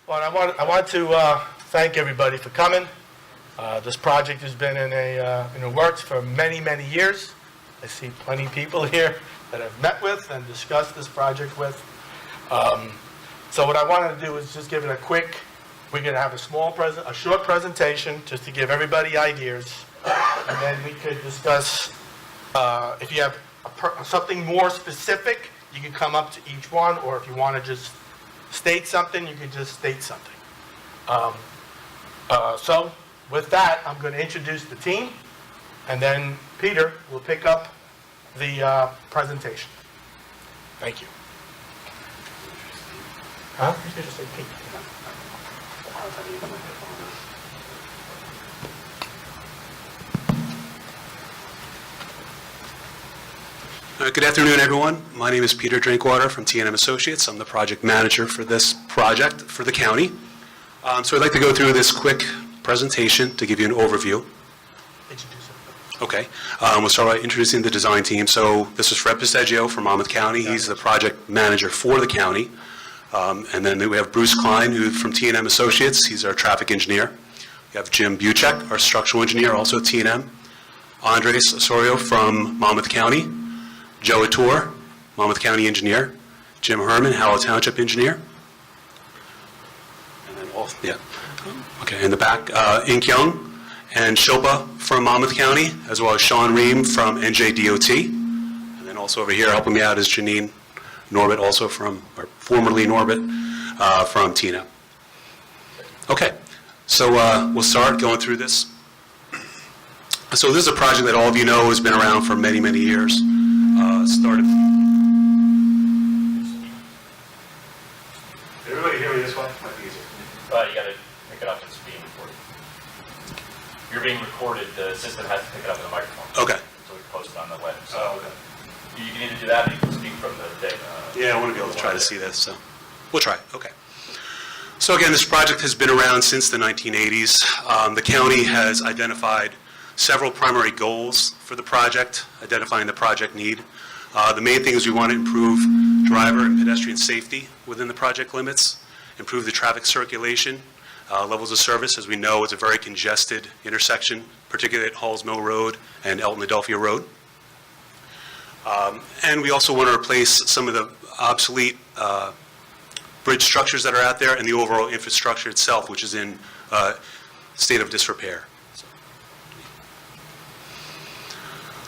Well, I want to thank everybody for coming. This project has been in the works for many, many years. I see plenty of people here that I've met with and discussed this project with. So what I wanted to do is just give it a quick. We're going to have a short presentation just to give everybody ideas, and then we could discuss. If you have something more specific, you can come up to each one, or if you want to just state something, you can just state something. So with that, I'm going to introduce the team, and then Peter will pick up the presentation. Thank you. Huh? You should just say Pete. Good afternoon, everyone. My name is Peter Drinkwater from T&M Associates. I'm the project manager for this project for the county. So I'd like to go through this quick presentation to give you an overview. Introduce him. Okay. We'll start by introducing the design team. So this is Fred Pistaggio from Monmouth County. He's the project manager for the county. And then we have Bruce Klein, who's from T&M Associates. He's our traffic engineer. We have Jim Buchek, our structural engineer, also at T&M. Andres Osorio from Monmouth County. Joe Ator, Monmouth County engineer. Jim Herman, Howell Township engineer. And then in the back, Ink Young and Shilpa from Monmouth County, as well as Sean Ream from NJDOT. And then also over here helping me out is Janine Norbit, also formerly Norbit, from TNM. Okay, so we'll start going through this. So this is a project that all of you know has been around for many, many years. Started. Everybody hear me this way? Might be easier. You got to pick it up and speak recorded. You're being recorded. The system has to pick it up in the microphone. Okay. So we post it on the web. So Okay. you can either do that, or you can speak from the day. Yeah, I want to be able to try to see this, so we'll try. Okay. So again, this project has been around since the 1980s. The county has identified several primary goals for the project, identifying the project need. The main thing is we want to improve driver and pedestrian safety within the project limits, improve the traffic circulation, levels of service. As we know, it's a very congested intersection, particularly at Halls Mill Road and Elton-Adelphia Road. And we also want to replace some of the obsolete bridge structures that are out there and the overall infrastructure itself, which is in state of disrepair.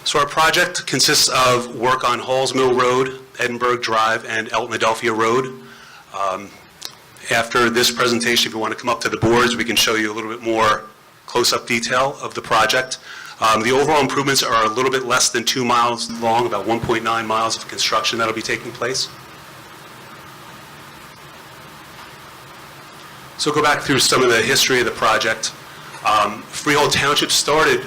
So our project consists of work on Halls Mill Road, Edinburgh Drive, and Elton-Adelphia Road. After this presentation, if you want to come up to the boards, we can show you a little bit more close-up detail of the project. The overall improvements are a little bit less than 2 miles long, about 1.9 miles of construction that will be taking place. So go back through some of the history of the project. Freehold Township started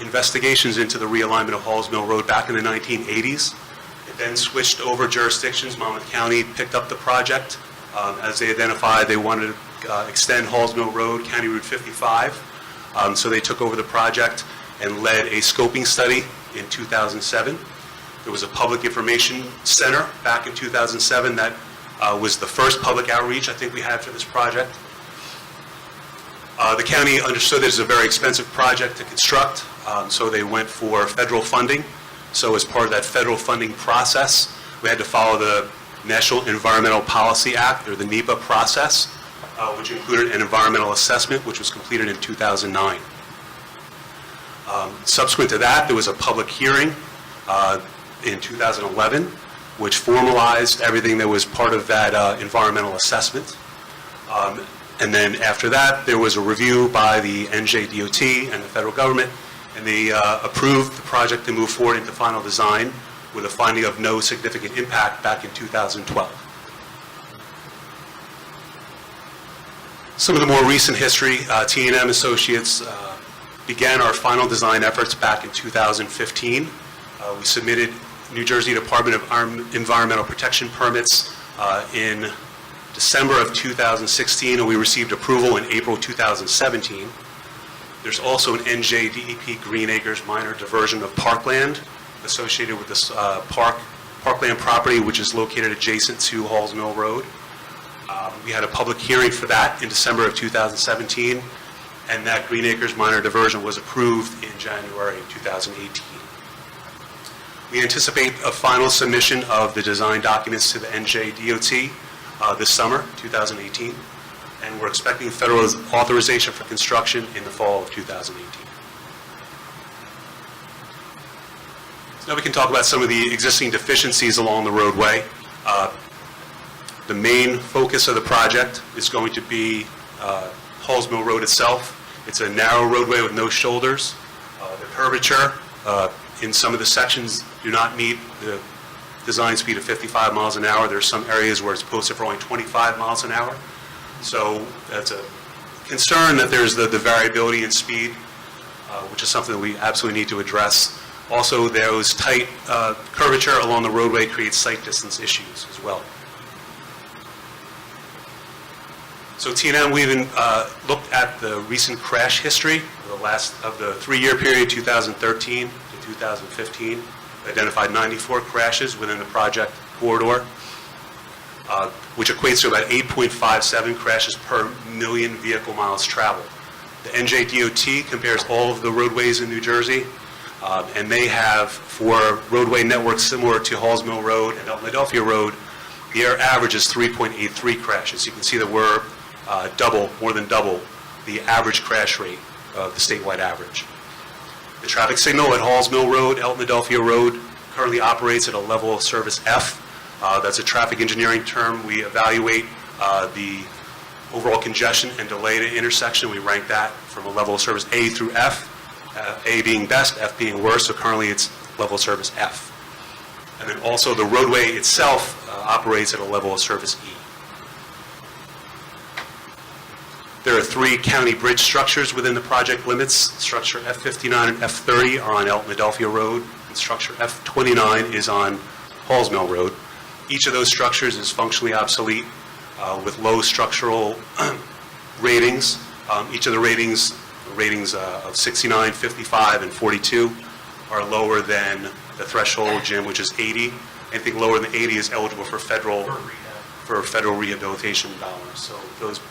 investigations into the realignment of Halls Mill Road back in the 1980s. It then switched over jurisdictions. Monmouth County picked up the project as they identified they wanted to extend Halls Mill Road, County Route 55. So they took over the project and led a scoping study in 2007. There was a public information center back in 2007 that was the first public outreach I think we had for this project. The county understood this is a very expensive project to construct, so they went for federal funding. So as part of that federal funding process, we had to follow the National Environmental Policy Act, or the NEPA process, which included an environmental assessment, which was completed in 2009. Subsequent to that, there was a public hearing in 2011, which formalized everything that was part of that environmental assessment. And then after that, there was a review by the NJDOT and the federal government, and they approved the project to move forward into final design with a finding of no significant impact back in 2012. Some of the more recent history, T&M Associates began our final design efforts back in 2015. We submitted New Jersey Department of Environmental Protection permits in December of 2016, and we received approval in April 2017. There's also an NJDEP Green Acres minor diversion of parkland associated with this parkland property, which is located adjacent to Halls Mill Road. We had a public hearing for that in December of 2017, and that Green Acres minor diversion was approved in January 2018. We anticipate a final submission of the design documents to the NJDOT this summer, 2018, and we're expecting federal authorization for construction in the fall of 2018. So now we can talk about some of the existing deficiencies along the roadway. The main focus of the project is going to be Halls Mill Road itself. It's a narrow roadway with no shoulders. The curvature in some of the sections do not meet the design speed of 55 miles an hour. There are some areas where it's posted for only 25 miles an hour. So that's a concern that there's the variability in speed, which is something that we absolutely need to address. Also, those tight curvature along the roadway creates sight distance issues as well. So T&M, we even looked at the recent crash history of the 3-year period, 2013 to 2015. Identified 94 crashes within the project corridor, which equates to about 8.57 crashes per million vehicle miles traveled. The NJDOT compares all of the roadways in New Jersey, and they have, for roadway networks similar to Halls Mill Road and Elton-Adelphia Road, their average is 3.83 crashes. You can see that we're more than double the average crash rate of the statewide average. The traffic signal at Halls Mill Road, Elton-Adelphia Road currently operates at a level of service F. That's a traffic engineering term. We evaluate the overall congestion and delay at an intersection. We rank that from a level of service A through F, A being best, F being worst, so currently it's level of service F. And then also the roadway itself operates at a level of service E. There are 3 county bridge structures within the project limits. Structure F59 and F30 are on Elton-Adelphia Road, and structure F29 is on Halls Mill Road. Each of those structures is functionally obsolete with low structural ratings. Each of the ratings of 69, 55, and 42 are lower than the threshold, Jim, which is 80. Anything lower than 80 is eligible for federal rehabilitation dollars. So those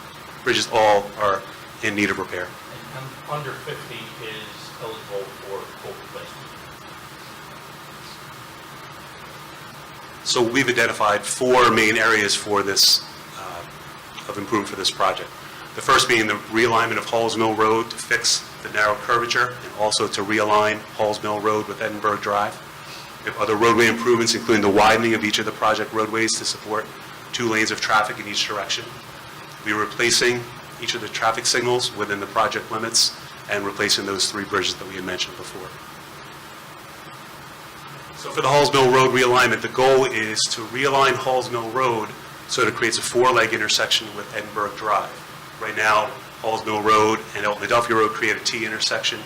bridges all are in need of repair. And under 50 is eligible for full replacement. So we've identified 4 main areas for this, of improvement for this project. The first being the realignment of Halls Mill Road to fix the narrow curvature and also to realign Halls Mill Road with Edinburgh Drive. We have other roadway improvements, including the widening of each of the project roadways to support 2 lanes of traffic in each direction. We're replacing each of the traffic signals within the project limits and replacing those 3 bridges that we had mentioned before. So for the Halls Mill Road realignment, the goal is to realign Halls Mill Road so that it creates a 4-leg intersection with Edinburgh Drive. Right now, Halls Mill Road and Elton-Adelphia Road create a T intersection.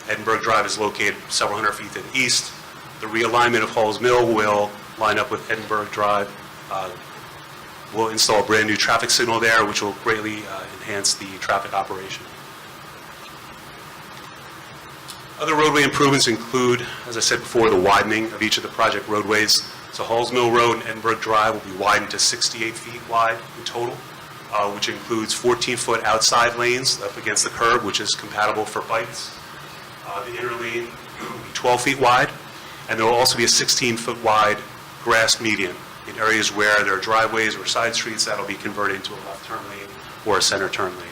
Edinburgh Drive is located several hundred feet to the east. The realignment of Halls Mill will line up with Edinburgh Drive. We'll install a brand new traffic signal there, which will greatly enhance the traffic operation. Other roadway improvements include, as I said before, the widening of each of the project roadways. So Halls Mill Road and Edinburgh Drive will be widened to 68 feet wide in total, which includes 14-foot outside lanes up against the curb, which is compatible for bikes. The inner lane will be 12 feet wide, and there will also be a 16-foot wide grass median in areas where there are driveways or side streets that will be converted into a left turn lane or a center turn lane.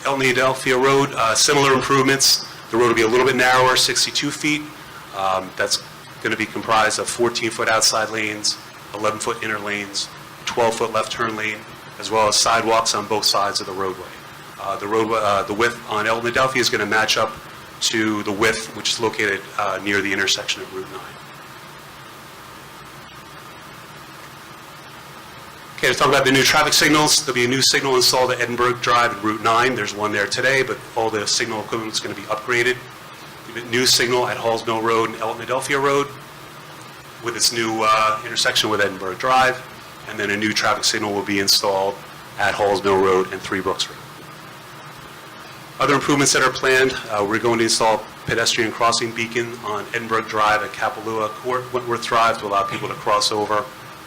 Elton-Adelphia Road, similar improvements. The road will be a little bit narrower, 62 feet. That's going to be comprised of 14-foot outside lanes, 11-foot inner lanes, 12-foot left turn lane, as well as sidewalks on both sides of the roadway. The width on Elton-Adelphia is going to match up to the width which is located near the intersection of Route 9. Okay, let's talk about the new traffic signals. There'll be a new signal installed at Edinburgh Drive and Route 9. There's one there today, but all the signal equipment is going to be upgraded. We have a new signal at Halls Mill Road and Elton-Adelphia Road with its new intersection with Edinburgh Drive, and then a new traffic signal will be installed at Halls Mill Road and 3 Brooks Road. Other improvements that are planned, we're going to install pedestrian crossing beacon on Edinburgh Drive at Kapalua Court, Wentworth Drive, to allow people to cross over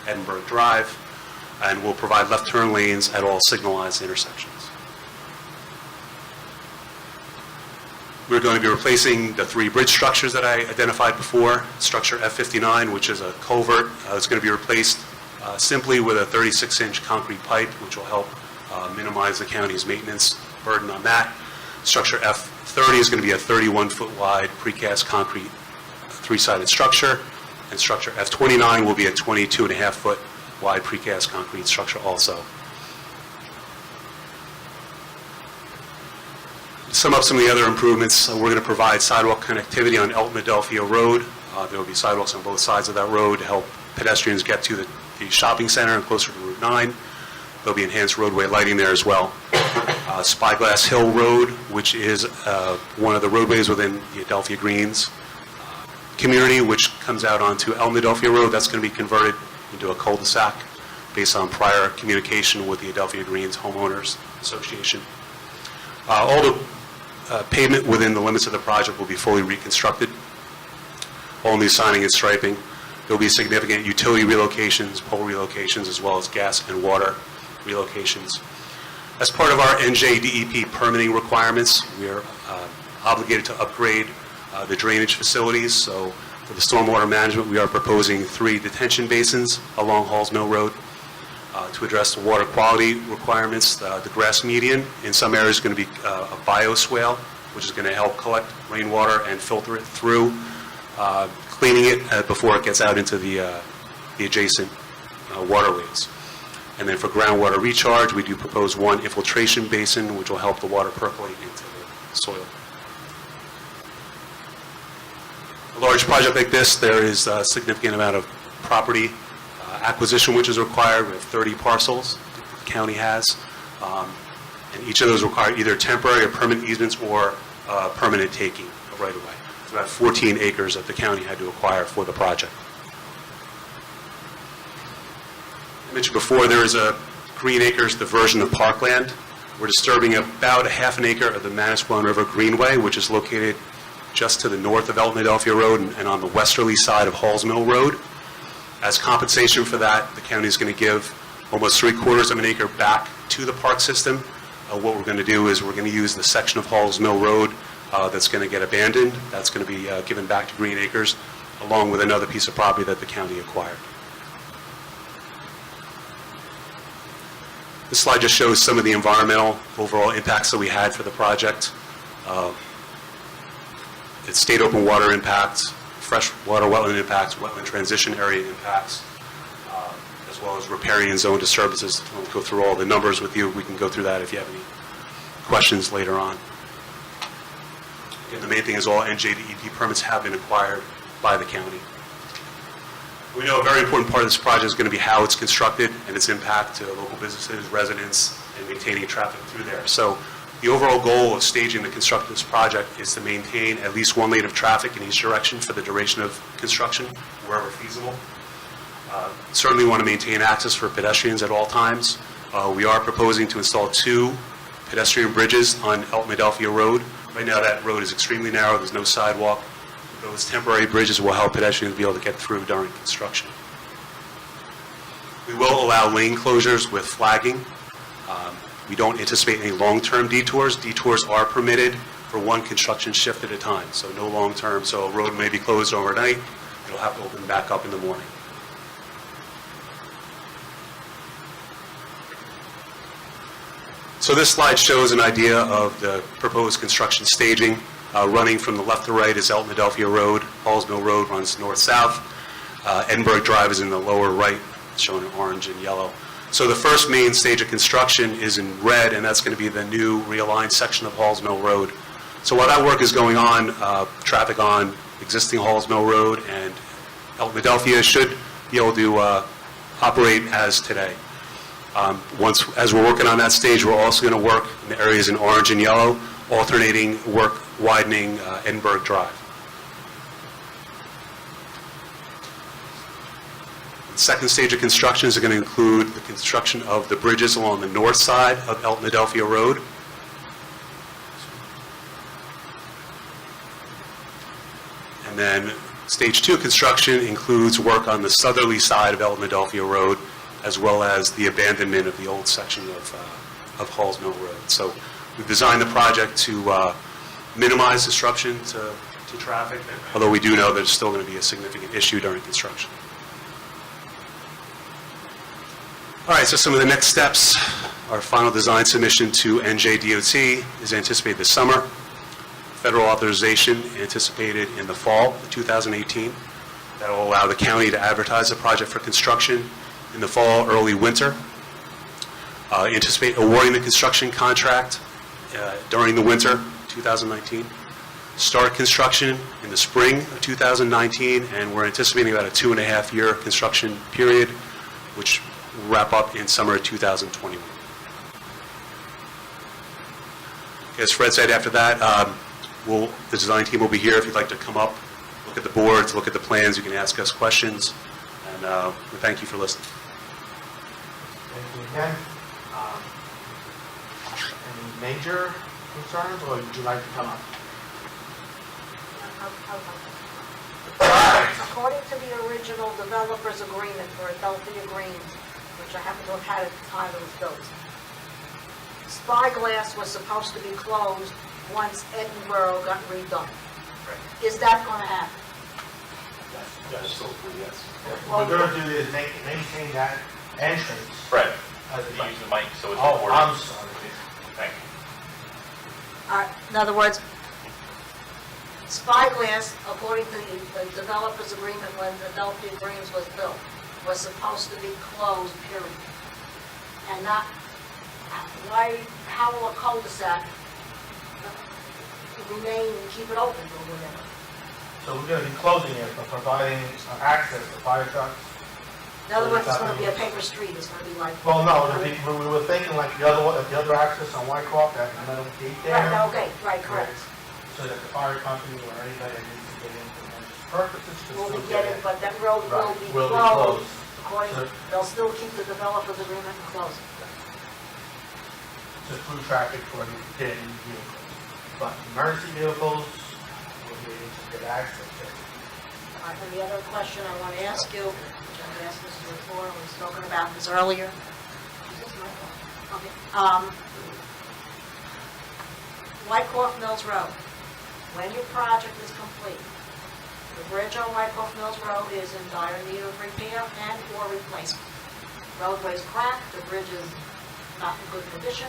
Edinburgh Drive. and will provide left turn lanes at all signalized intersections. We're going to be replacing the 3 bridge structures that I identified before. Structure F59, which is a culvert, it's going to be replaced simply with a 36-inch concrete pipe, which will help minimize the county's maintenance burden on that. Structure F30 is going to be a 31-foot wide precast concrete 3-sided structure, and structure F29 will be a 22.5-foot wide precast concrete structure also. To sum up some of the other improvements, we're going to provide sidewalk connectivity on Elton-Adelphia Road. There will be sidewalks on both sides of that road to help pedestrians get to the shopping center and closer to Route 9. There'll be enhanced roadway lighting there as well. Spyglass Hill Road, which is one of the roadways within the Adelphia Greens community, which comes out onto Elton-Adelphia Road, that's going to be converted into a cul-de-sac based on prior communication with the Adelphia Greens Homeowners Association. All the pavement within the limits of the project will be fully reconstructed. All new signing and striping. There will be significant utility relocations, pole relocations, as well as gas and water relocations. As part of our NJDEP permitting requirements, we are obligated to upgrade the drainage facilities. So for the stormwater management, we are proposing 3 detention basins along Halls Mill Road to address the water quality requirements. The grass median in some areas is going to be a bioswale, which is going to help collect rainwater and filter it through, cleaning it before it gets out into the adjacent waterways. And then for groundwater recharge, we do propose 1 infiltration basin, which will help the water percolate into the soil. A large project like this, there is a significant amount of property acquisition which is required. We have 30 parcels the county has, and each of those require either temporary or permanent easements or permanent taking of right-of-way. It's about 14 acres that the county had to acquire for the project. I mentioned before there is a Green Acres diversion of parkland. We're disturbing about a half an acre of the Manasquan River Greenway, which is located just to the north of Elton-Adelphia Road and on the westerly side of Halls Mill Road. As compensation for that, the county is going to give almost 3/4 of an acre back to the park system. What we're going to do is we're going to use the section of Halls Mill Road that's going to get abandoned. That's going to be given back to Green Acres, along with another piece of property that the county acquired. This slide just shows some of the environmental overall impacts that we had for the project. It's state open water impacts, freshwater wetland impacts, wetland transition area impacts, as well as riparian zone disturbances. I won't go through all the numbers with you. We can go through that if you have any questions later on. Again, the main thing is all NJDEP permits have been acquired by the county. We know a very important part of this project is going to be how it's constructed and its impact to local businesses, residents, and maintaining traffic through there. So the overall goal of staging the construction of this project is to maintain at least 1 lane of traffic in each direction for the duration of construction, wherever feasible. Certainly want to maintain access for pedestrians at all times. We are proposing to install 2 pedestrian bridges on Elton-Adelphia Road. Right now that road is extremely narrow, there's no sidewalk. Those temporary bridges will help pedestrians be able to get through during construction. We will allow lane closures with flagging. We don't anticipate any long-term detours. Detours are permitted for 1 construction shift at a time, so no long-term. So a road may be closed overnight. It'll have to open back up in the morning. So this slide shows an idea of the proposed construction staging. Running from the left to right is Elton-Adelphia Road. Halls Mill Road runs north-south. Edinburgh Drive is in the lower right, shown in orange and yellow. So the first main stage of construction is in red, and that's going to be the new realigned section of Halls Mill Road. So while that work is going on, traffic on existing Halls Mill Road and Elton-Adelphia should be able to operate as today. As we're working on that stage, we're also going to work in the areas in orange and yellow, alternating work widening Edinburgh Drive. The second stage of construction is going to include the construction of the bridges along the north side of Elton-Adelphia Road. And then stage 2 construction includes work on the southerly side of Elton-Adelphia Road, as well as the abandonment of the old section of Halls Mill Road. So we've designed the project to minimize disruption to traffic, although we do know that it's still going to be a significant issue during construction. All right, so some of the next steps. Our final design submission to NJDOT is anticipated this summer. Federal authorization anticipated in the fall of 2018. That will allow the county to advertise the project for construction in the fall, early winter. Anticipate awarding the construction contract during the winter 2019. Start construction in the spring of 2019, and we're anticipating about a 2.5-year construction period, which will wrap up in summer of 2021. As Fred said, after that, the design team will be here if you'd like to come up, look at the boards, look at the plans. You can ask us questions, and we thank you for listening. Thank you again. Any major concerns, or would you like to come up? According to the original developer's agreement for Elton-Adelphia Greens, which I happen to have had at the time it was built, Spyglass was supposed to be closed once Edinburgh got redone. Is that going to happen? Yes. Yes. What we're going to do is maintain that entrance. Fred, As can a- you use the mic so it's Oh, recorded? I'm sorry. Thank you. In other words, Spyglass, according to the developer's agreement when Elton-Adelphia Greens was built, was supposed to be closed, period. And not, how will a cul-de-sac remain and keep it open or whatever? So we're going to be closing it, but providing access to fire trucks. In other words, it's going to be a paper street, it's going to be like... Well, no, we were thinking like the other access on Wyckoff, that metal gate there. Right, okay, right, correct. So that the fire company or anybody that needs to get in for emergency purposes can We'll still be get getting, in. but that road will Right, be will be closed. closed. According, they'll still keep the developer's agreement and close it. Just through traffic for the getting vehicles. But emergency vehicles will be able to get access to. All right, and the other question I want to ask you, which I've asked Mr. before, we've spoken about this earlier. Is this my fault? Okay. Wyckoff Mills Road, when your project is complete, the bridge on Wyckoff Mills Road is in dire need of repair and or replacement. Roadway's cracked, the bridge is not in good condition,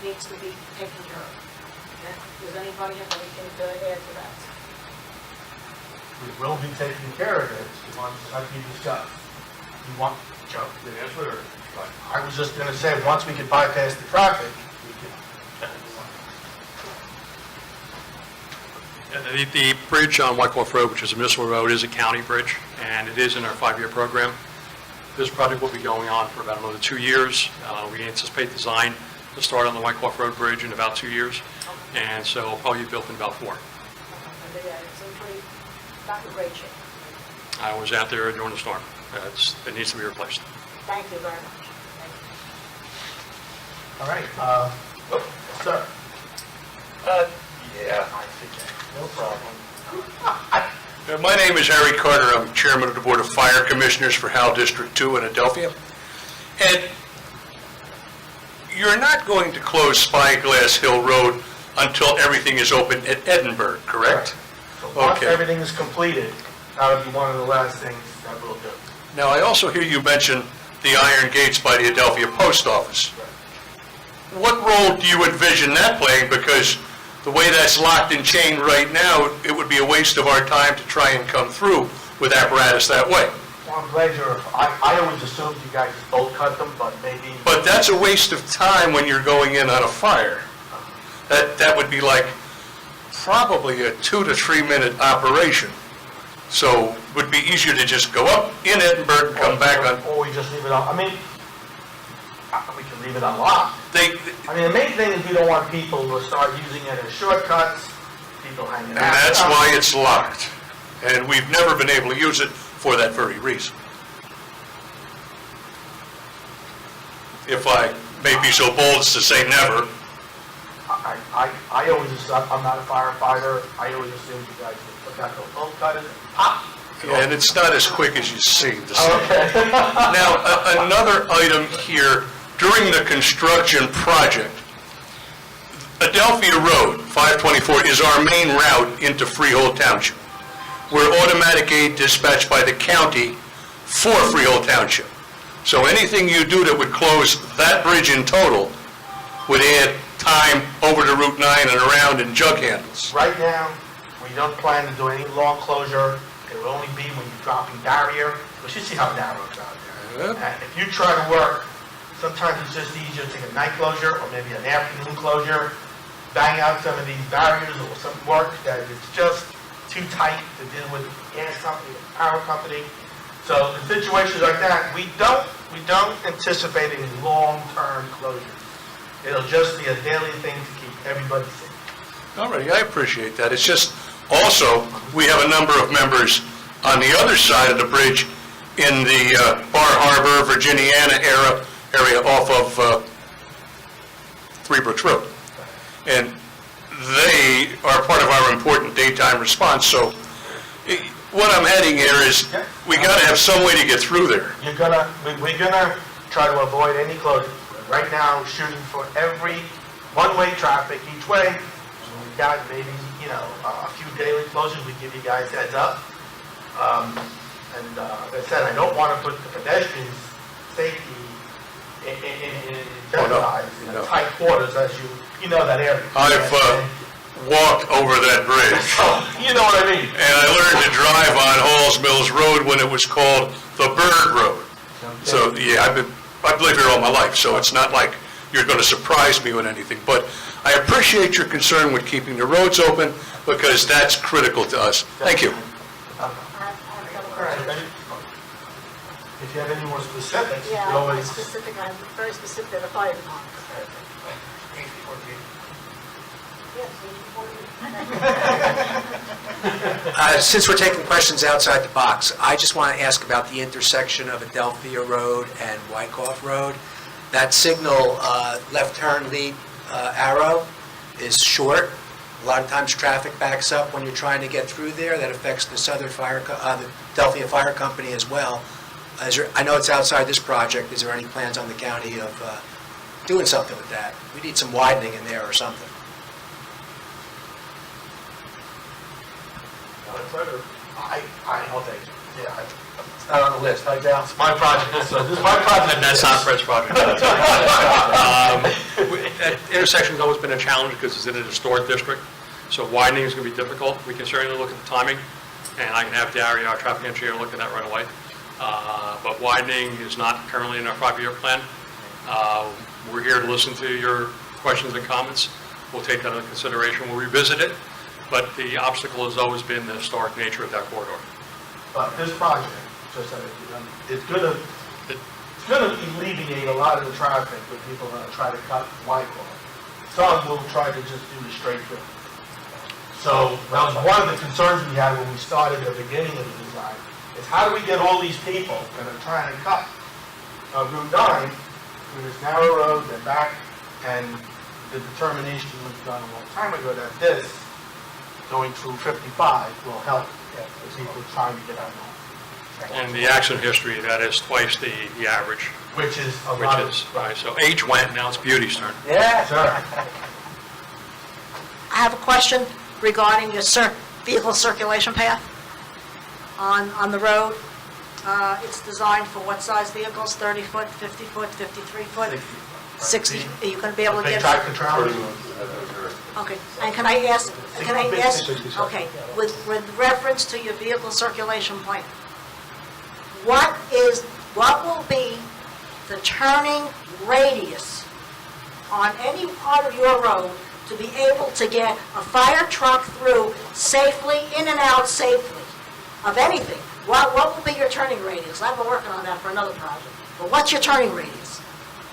needs to be taken care of. Okay? Does anybody have anything to add to that? We will be taking care of it once, like you discussed. You want, Joe, the answer, or? I was just going to say, once we could bypass the traffic, we could. The bridge on Wyckoff Road, which is a municipal road, is a county bridge, and it is in our 5-year program. This project will be going on for about another 2 years. We anticipate design to start on the Wyckoff Road Bridge in about 2 years, and so it'll probably be built in about 4. It's in pretty, not in great shape. I was out there during the storm. It needs to be replaced. Thank you very much. Thank you. All right, sir. Yeah. No problem. My name is Harry Carter. I'm chairman of the Board of Fire Commissioners for Howell District 2 in Adelphia. And you're not going to close Spyglass Hill Road until everything is open at Edinburgh, correct? So once Okay. everything is completed, that'll be one of the last things that we'll do. Now, I also hear you mention the iron gates by the Adelphia Post Office. What role do you envision that playing? Because the way that's locked and chained right now, it would be a waste of our time to try and come through with apparatus that way. Well, I'm glad I always assumed you guys just bolt cut them, but maybe. But that's a waste of time when you're going in on a fire. That would be like probably a 2 to 3 minute operation. So it would be easier to just go up in Edinburgh and come back on. Or we just leave it on, we can leave it unlocked. They, The main thing is we don't want people to start using it as shortcuts, people hanging out. and that's why it's locked. And we've never been able to use it for that very reason. If I may be so bold as to say never. I always, I'm not a firefighter, I always assumed you guys would put that little bolt cut in, pop, And it's not as quick as you seem to say. Okay. Now, another item here, during the construction project, Adelphia Road, 524, is our main route into Freehold Township. We're automatic aid dispatched by the county for Freehold Township. So anything you do that would close that bridge in total would add time over to Route 9 and around in jug handles. Right now, we don't plan to do any long closure. It will only be when you're dropping barrier, which you see how narrow it's out there. Yep. And if you try to work, sometimes it's just easier to take a night closure or maybe an afternoon closure, bang out some of these barriers or some work that it's just too tight to deal with gas company, power company. So in situations like that, we don't anticipate any long-term closures. It'll just be a daily thing to keep everybody safe. All right, I appreciate that. It's just, also, we have a number of members on the other side of the bridge in the Bar Harbor, Virginiana area off of Three Brooks Road. And they are part of our important daytime response, so what I'm heading here is, we gotta have some way to get through there. We're gonna try to avoid any closures. Right now, shooting for every one-way traffic each way. We've got maybe, a few daily closures, we give you guys heads up. As I said, I don't want to put the pedestrians' safety in jeopardy, in no. tight quarters, as you know that area. I've walked over that bridge, You know what I mean? and I learned to drive on Halls Mills Road when it was called the Bird Road. So, yeah, I've lived here all my life, so it's not like you're going to surprise me with anything. But I appreciate your concern with keeping the roads open, because that's critical to us. Thank you. I have a couple All right, questions. if you have any more specifics, you Yeah, can I'm always... I'm very specific to the fire department. Yes, Since we're taking questions outside the box, I just want to ask about the intersection of Adelphia Road and Wyckoff Road. That signal, left turn lead arrow is short. A lot of times traffic backs up when you're trying to get through there. That affects the Southern Fire, the Adelphia Fire Company as well. I know it's outside this project. Is there any plans on the county of doing something with that? We need some widening in there or something. I'll take it. Yeah, it's not on the list, right, Dal? It's my project, so this is my project. That's not Fred's project. That intersection's always been a challenge because it's in a historic district, so widening is going to be difficult. We can certainly look at the timing, and I can have Gary, our traffic engineer, look at that right away. But widening is not currently in our 5-year plan. We're here to listen to your questions and comments. We'll take that into consideration. We'll revisit it, but the obstacle has always been the historic nature of that corridor. But this project, just so that you know, it's gonna alleviate a lot of the traffic when people are gonna try to cut Wyckoff. Some will try to just do the straight through. So that was one of the concerns we had when we started the beginning of the design, is how do we get all these people that are trying to cut Route 9 through this narrow road and back, and the determination was done a long time ago that this, going through 55, will help the people trying to get out of And the accident history, that is twice the average, Which is a which lot is, of... right, so age went, now it's beauty's turn. Yeah, sure. I have a question regarding your vehicle circulation path on the road. It's designed for what size vehicles? 30 foot, 50 foot, 53 foot? 60. Are you going to be able to Big get... tractor trailers. Okay, and can I ask, okay, with reference to your vehicle circulation plan, what will be the turning radius on any part of your road to be able to get a fire truck through safely, in and out safely, of anything? What will be your turning radius? I've been working on that for another project, but what's your turning radius?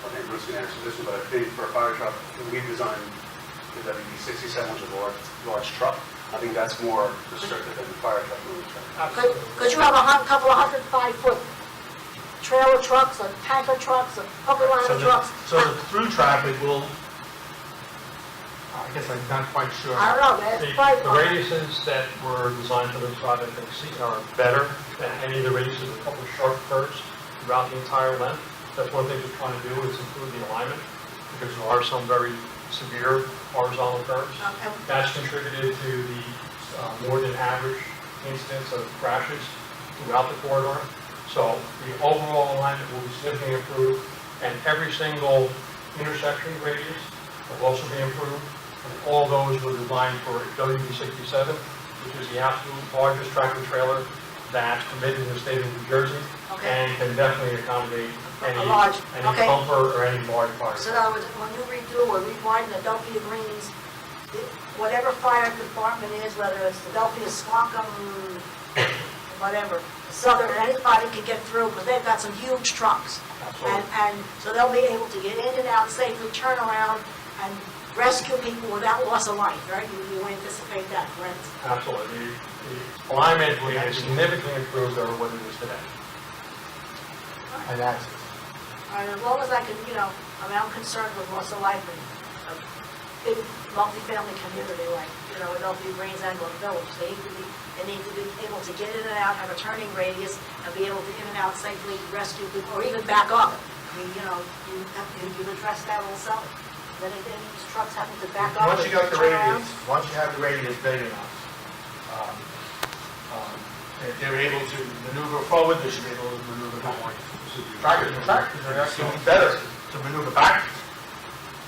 I think Bruce can answer this one, but I think for a fire truck, we designed the WD-67, which is a large truck. I think that's more restricted than the fire truck moving truck. Could you have a couple of 105-foot trailer trucks, or tanker trucks, or public line trucks? So the through traffic will, guess I'm not quite sure. I don't know, man. The It's quite- radiuses that were designed for this project are better than any of the radiuses, a couple of sharp curves throughout the entire length. That's one thing we're trying to do is improve the alignment, because there are some very severe horizontal curves. and That's contributed to the more than average incidence of crashes throughout the corridor. So the overall alignment will be significantly improved, and every single intersection radius will also be improved. And all those were designed for WB67, which is the absolute largest tractor trailer that's permitted in the state of New Jersey, Okay. and can definitely accommodate any okay. comfort or any large fire. So in other words, when you redo or rewiden the Delphia Greens, whatever fire department is, whether it's the Delphia Slocum, whatever, Southern, anybody can get through, because they've got some huge trucks. Absolutely. And so they'll be able to get in and out safely, turn around, and rescue people without loss of life, right? You anticipate that, correct? Absolutely. The alignment will be significantly improved over what it is today. And that's, And as long as I can, I'm concerned with loss of life in a big multifamily community like, Delphia Greens and Glen Village. They need to be able to get in and out, have a turning radius, and be able to in and out safely, rescue people, or even back up. I mean, you've addressed that also. Then again, these trucks having to back up. once you got the turn around. radius, once you have the radius big enough, if they're able to maneuver forward, they should be able to maneuver backward. Tractors are actually better to maneuver back.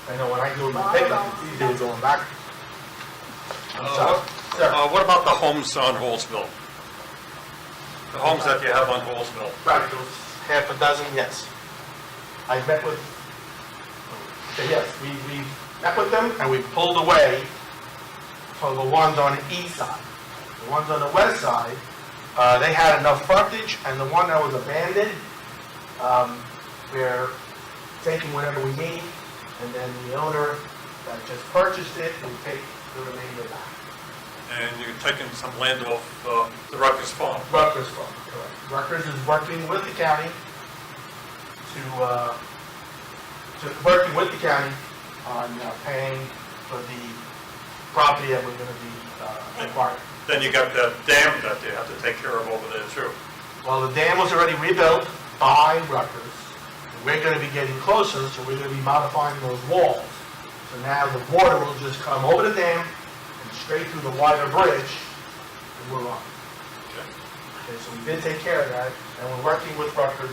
I know when I do my pickup, it's easier going back. So, sir, What about the homes on Hallsville? The homes that you have on Hallsville? right, those half a dozen, yes. I met with, yes, we met with them and we pulled away for the ones on the east side. The ones on the west side, they had enough frontage, and the one that was abandoned, we're taking whatever we need, and then the owner that just purchased it will take the remainder back. And you're taking some land off the Rutgers Farm? Rutgers Farm, correct. Rutgers is working with the county working with the county on paying for the property that we're going to be acquiring. Then you got the dam that you have to take care of over there too. Well, the dam was already rebuilt by Rutgers. We're going to be getting closer, so we're going to be modifying those walls. So now the water will just come over the dam and straight through the wider bridge, and we're on. Okay, so we did take care of that, and we're working with Rutgers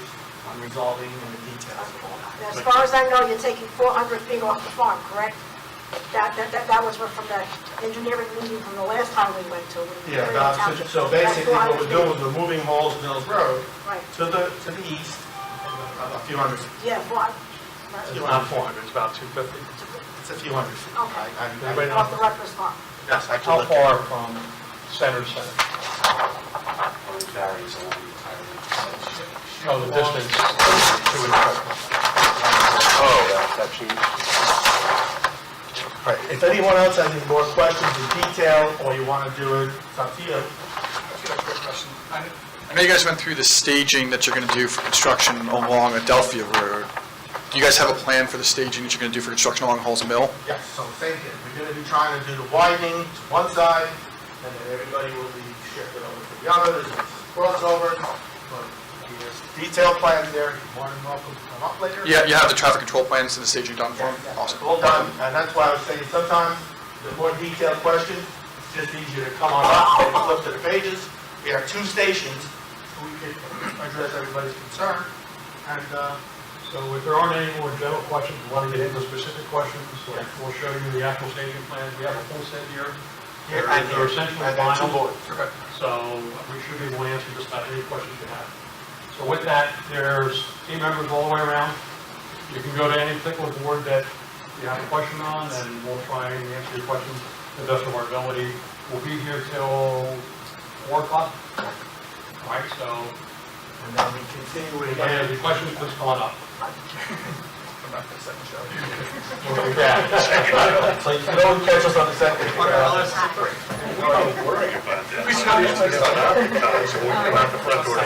on resolving the details of all that. As far as I know, you're taking 400 feet off the farm, correct? That was from the engineering meeting from the last time we went to. Yeah, so basically what we're doing is we're moving Halls Mills Road Right, to the east, a few hundred feet. yeah, what? It's not 400, it's about 250. It's a few hundred feet. Okay. Off the Rutgers farm. Yes, I How can look far at it. from center to center? Varies along the entire length. Oh, the distance to That changed. Right, if anyone else has any more questions in detail, or you want to do it, it's up to you. I've got a quick question. I know you guys went through the staging that you're going to do for construction along Adelphia Road. Do you guys have a plan for the staging that you're going to do for construction along Halls Mill? Yes, so same thing, we're going to be trying to do the widening to one side, and then everybody will be shifted over to the other, there's a crossover, but there's detailed plans there, you're more than welcome to come up later. Yeah, you have the traffic control plans and the staging done for them? Yeah, Awesome. all done, and that's why I was saying sometimes the more detailed questions, it's just easier to come on up and flip to the pages. We have 2 stations, so we can address everybody's concern, and, So if there aren't any more general questions, we want to get into specific questions, like we'll show you the actual staging plans. We have a full set here. They're essentially and then 2 vinyl, boards. so we should be able to answer just about any questions you have. So with that, there's team members all the way around. You can go to any particular board that you have a question on, and we'll try and answer your questions to the best of our ability. We'll be here till 4 o'clock. All right, so And then we continue with, if you have any questions, please come on up. come back to the second show. Yeah. So you can always catch us on the second. Don't worry about that. We should have advertised. We'll come out the front door.